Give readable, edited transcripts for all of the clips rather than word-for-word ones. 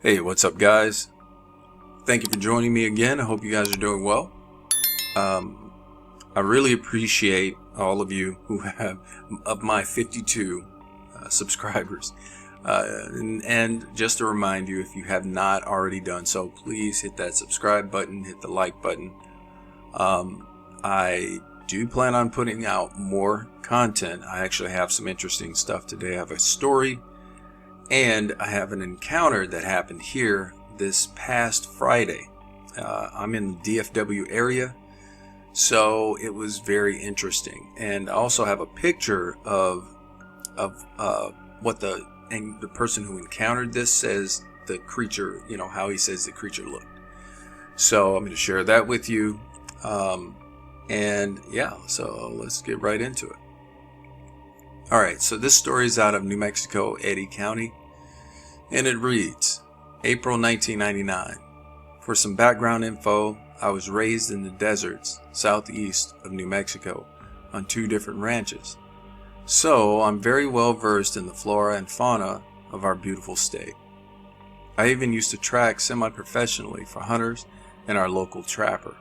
Hey, what's up, guys? Thank you for joining me again. I hope you guys are doing well. I really appreciate all of you who have, of my 52 subscribers. And just to remind you, if you have not already done so, please hit that subscribe button, hit the like button. I do plan on putting out more content. I actually have some interesting stuff today. I have a story. And I have an encounter that happened here this past Friday. I'm in the DFW area, so it was very interesting. And I also have a picture of what the person who encountered this says the creature, how he says the creature looked. So I'm going to share that with you. And yeah, so let's get right into it. All right, so this story is out of New Mexico, Eddy County. And it reads, April 1999. For some background info, I was raised in the deserts southeast of New Mexico on 2 different ranches. So I'm very well versed in the flora and fauna of our beautiful state. I even used to track semi-professionally for hunters and our local trapper.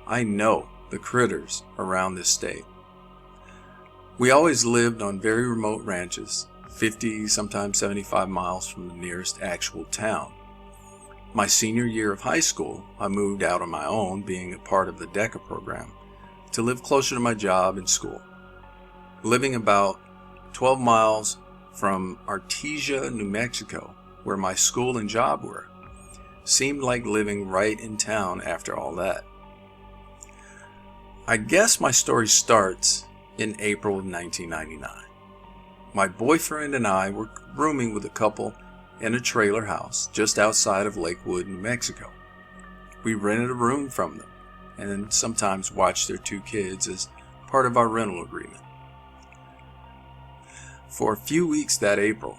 I know the critters around this state. We always lived on very remote ranches, 50, sometimes 75 miles from the nearest actual town. My senior year of high school, I moved out on my own, being a part of the DECA program, to live closer to my job and school. Living about 12 miles from Artesia, New Mexico, where my school and job were, seemed like living right in town after all that. I guess my story starts in April of 1999. My boyfriend and I were rooming with a couple in a trailer house just outside of Lakewood, New Mexico. We rented a room from them and sometimes watched their 2 kids as part of our rental agreement. For a few weeks that April,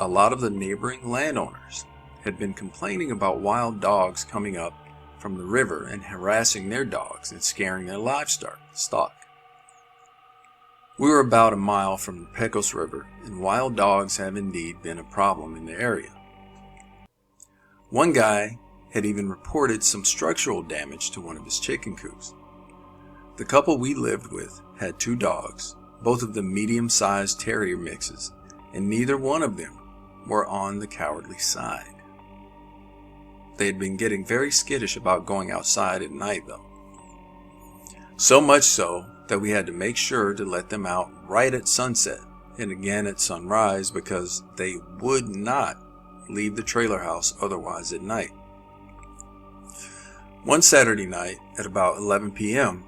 a lot of the neighboring landowners had been complaining about wild dogs coming up from the river and harassing their dogs and scaring their livestock. We were about a mile from the Pecos River, and wild dogs have indeed been a problem in the area. One guy had even reported some structural damage to one of his chicken coops. The couple we lived with had 2 dogs, both of them medium-sized terrier mixes, and neither one of them were on the cowardly side. They had been getting very skittish about going outside at night, though. So much so that we had to make sure to let them out right at sunset and again at sunrise because they would not leave the trailer house otherwise at night. One Saturday night at about 11 p.m.,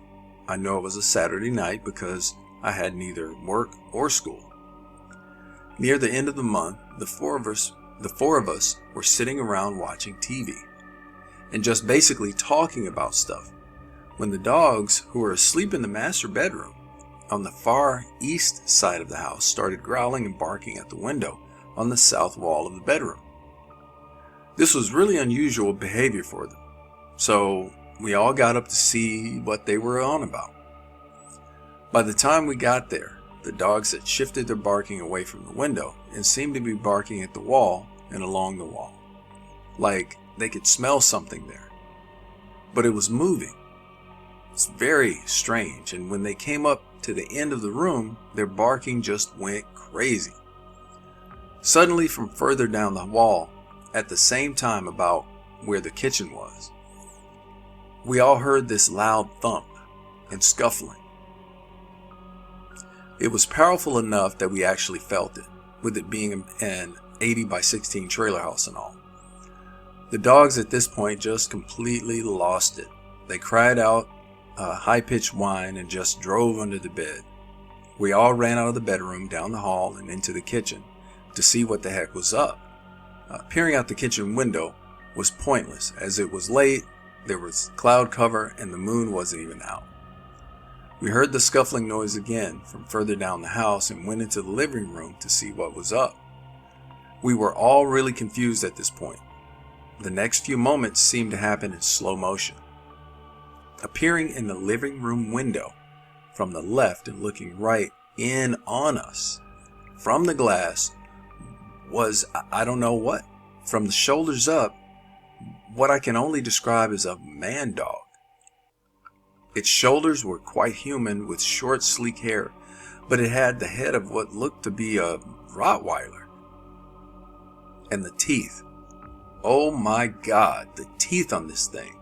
I know it was a Saturday night because I had neither work or school. Near the end of the month, the four of us were sitting around watching TV and just basically talking about stuff, when the dogs, who were asleep in the master bedroom on the far east side of the house, started growling and barking at the window on the south wall of the bedroom. This was really unusual behavior for them, so we all got up to see what they were on about. By the time we got there, the dogs had shifted their barking away from the window and seemed to be barking at the wall and along the wall, like they could smell something there. But it was moving. It's very strange, and when they came up to the end of the room, their barking just went crazy. Suddenly, from further down the wall, at the same time about where the kitchen was, we all heard this loud thump and scuffling. It was powerful enough that we actually felt it, with it being an 80 by 16 trailer house and all. The dogs at this point just completely lost it. They cried out a high-pitched whine and just drove under the bed. We all ran out of the bedroom, down the hall, and into the kitchen to see what the heck was up. Peering out the kitchen window was pointless, as it was late, there was cloud cover, and the moon wasn't even out. We heard the scuffling noise again from further down the house and went into the living room to see what was up. We were all really confused at this point. The next few moments seemed to happen in slow motion. Appearing in the living room window from the left and looking right in on us from the glass was, I don't know what, from the shoulders up, what I can only describe as a man dog. Its shoulders were quite human with short, sleek hair, but it had the head of what looked to be a Rottweiler. And the teeth. Oh my God, the teeth on this thing.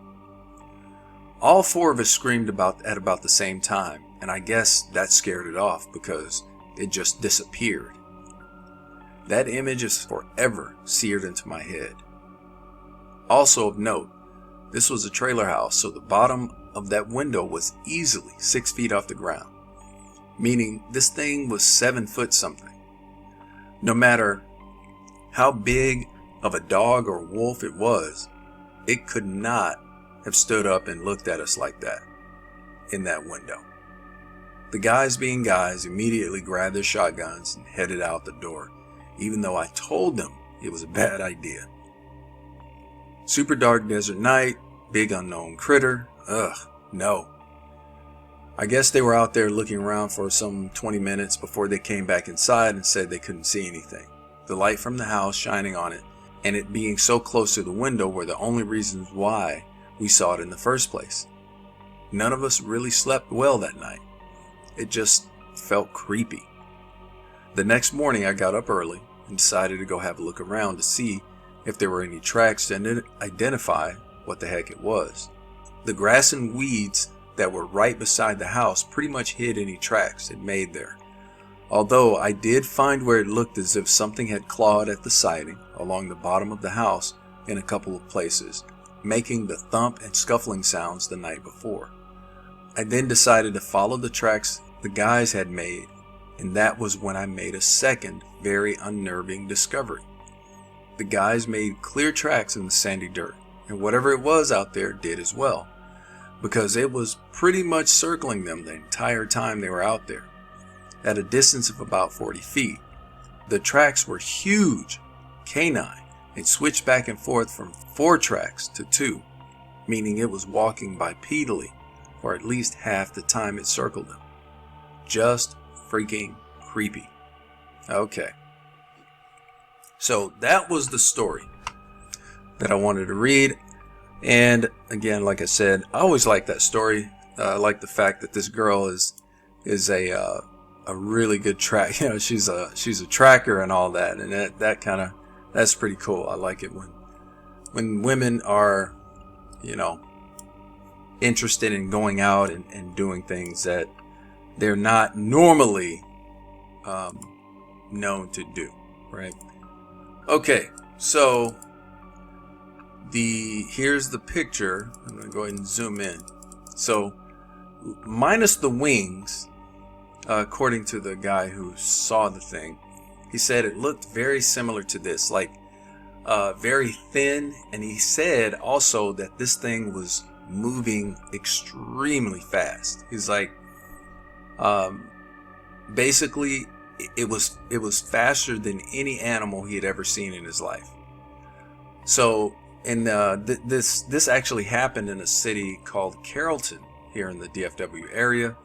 All four of us screamed at about the same time, and I guess that scared it off because it just disappeared. That image is forever seared into my head. Also of note, this was a trailer house, so the bottom of that window was easily 6 feet off the ground, meaning this thing was 7 foot something. No matter how big of a dog or wolf it was, it could not have stood up and looked at us like that in that window. The guys being guys immediately grabbed their shotguns and headed out the door, even though I told them it was a bad idea. Super dark desert night, big unknown critter. Ugh, no. I guess they were out there looking around for some 20 minutes before they came back inside and said they couldn't see anything. The light from the house shining on it and it being so close to the window were the only reasons why we saw it in the first place. None of us really slept well that night. It just felt creepy. The next morning I got up early and decided to go have a look around to see if there were any tracks to identify what the heck it was. The grass and weeds that were right beside the house pretty much hid any tracks it made there. Although I did find where it looked as if something had clawed at the siding along the bottom of the house in a couple of places, making the thump and scuffling sounds the night before. I then decided to follow the tracks the guys had made, and that was when I made a second very unnerving discovery. The guys made clear tracks in the sandy dirt, and whatever it was out there did as well, because it was pretty much circling them the entire time they were out there, at a distance of about 40 feet. The tracks were huge, canine, and switched back and forth from 4 tracks to 2, meaning it was walking bipedally for at least half the time it circled them. Just freaking creepy. Okay. So that was the story that I wanted to read. And again, like I said, I always like that story. I like the fact that this girl is a really good track. You know, she's a tracker and all that, and that's pretty cool. I like it when women are, you know, interested in going out and doing things that they're not normally known to do, right? Okay, so here's the picture. I'm going to go ahead and zoom in. So minus the wings, according to the guy who saw the thing, he said it looked very similar to this, like very thin, and he said also that this thing was moving extremely fast. He's like, basically it was faster than any animal he had ever seen in his life. So, and this actually happened in a city called Carrollton here in the DFW area.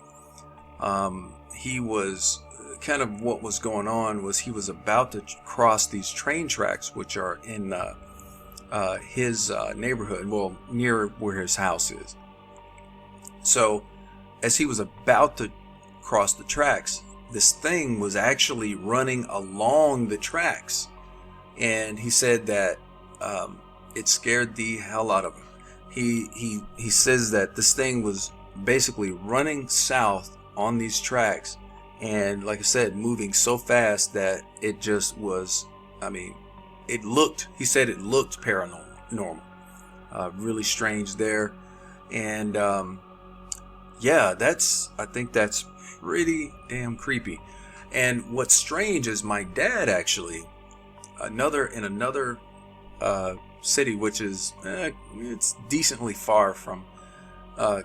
He was kind of, what was going on was he was about to cross these train tracks, which are in his neighborhood, well, near where his house is. So as he was about to cross the tracks, this thing was actually running along the tracks, and he said that it scared the hell out of him. He says that this thing was basically running south on these tracks, and like I said, moving so fast that it just was, I mean, he said it looked paranormal, really strange there. And yeah, I think that's pretty damn creepy. And what's strange is my dad actually, in another city, which is it's decently far from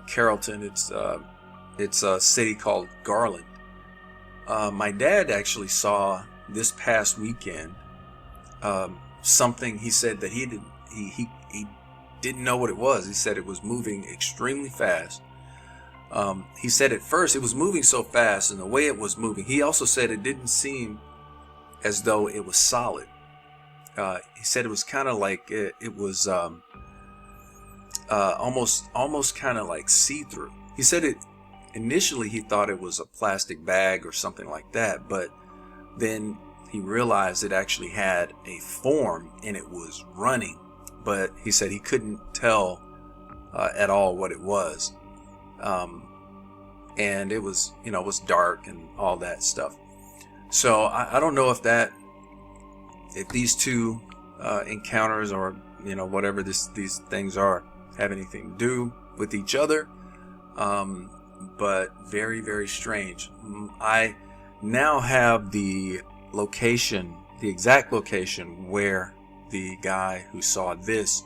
Carrollton. It's a city called Garland. My dad actually saw this past weekend something. He said that he didn't know what it was. He said it was moving extremely fast. He said at first it was moving so fast, and the way it was moving, he also said it didn't seem as though it was solid. he said it was kind of like it was almost kind of like see-through. He said it initially he thought it was a plastic bag or something like that, but then he realized it actually had a form and it was running. But he said he couldn't tell at all what it was. And it was, you know, it was dark and all that stuff. So I don't know if these two encounters, or, you know, whatever these things are, have anything to do with each other. But very, very strange. I now have the location, the exact location where the guy who saw this,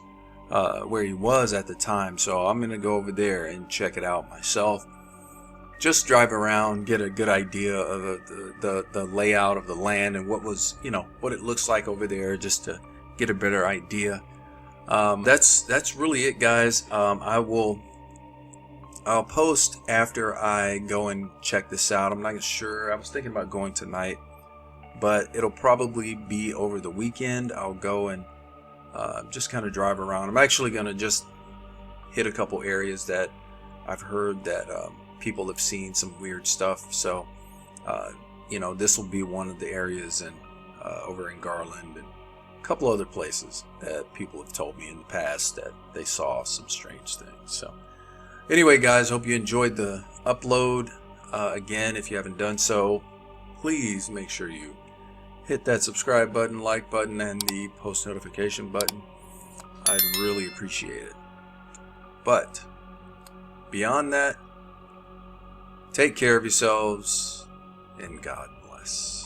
where he was at the time. So I'm gonna go over there and check it out myself. Just drive around, get a good idea of the layout of the land and what it looks like over there, just to get a better idea. That's really it, guys. I'll post after I go and check this out. I'm not sure. I was thinking about going tonight, but it'll probably be over the weekend. I'll go and just kind of drive around. I'm actually going to just hit a couple areas that I've heard that people have seen some weird stuff. So, this will be one of the areas over in Garland and a couple other places that people have told me in the past that they saw some strange things. So anyway, guys, hope you enjoyed the upload. Again, if you haven't done so, please make sure you hit that subscribe button, like button, and the post notification button. I'd really appreciate it. But beyond that, take care of yourselves, and God bless.